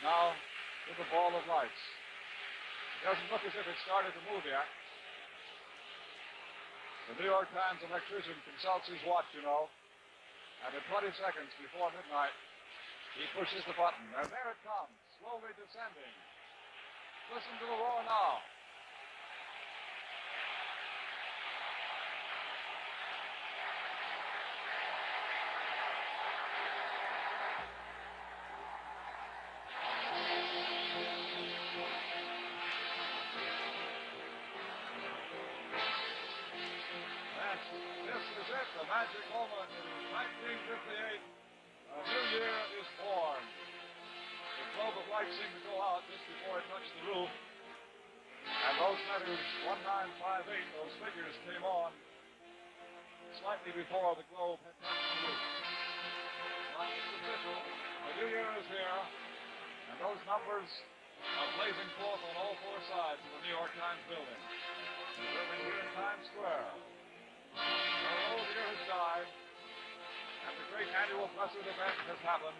now with the ball of lights. It doesn't look as if it started to move yet. The New York Times electrician consults his watch, and at 20 seconds before midnight, he pushes the button, and there it comes, slowly descending. Listen to the roar now. This is it, the magic moment. It is 1958. A new year is born. The globe of light seemed to go out just before it touched the roof. And those letters, 1958, those figures came on slightly before the globe had touched the roof. But it's official. The new year is here. And those numbers are blazing forth on all four sides of the New York Times building. The building here in Times Square. The old year has died, and the great annual blessed event has happened.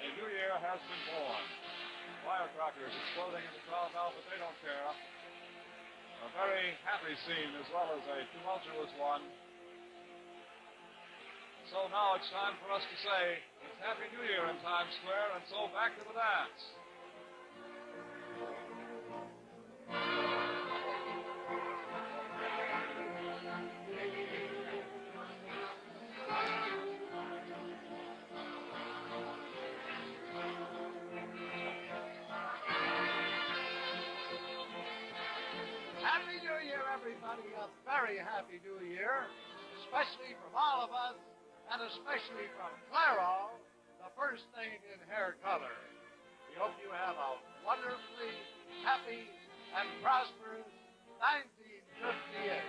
A new year has been born. Firecrackers exploding in the crowd now, but they don't care. A very happy scene as well as a tumultuous one. So now it's time for us to say, it's Happy New Year in Times Square, and so back to the dance. Happy New Year, everybody. A very happy New Year, especially from all of us, and especially from Claro, the first thing in hair color. We hope you have a wonderfully happy and prosperous 1958.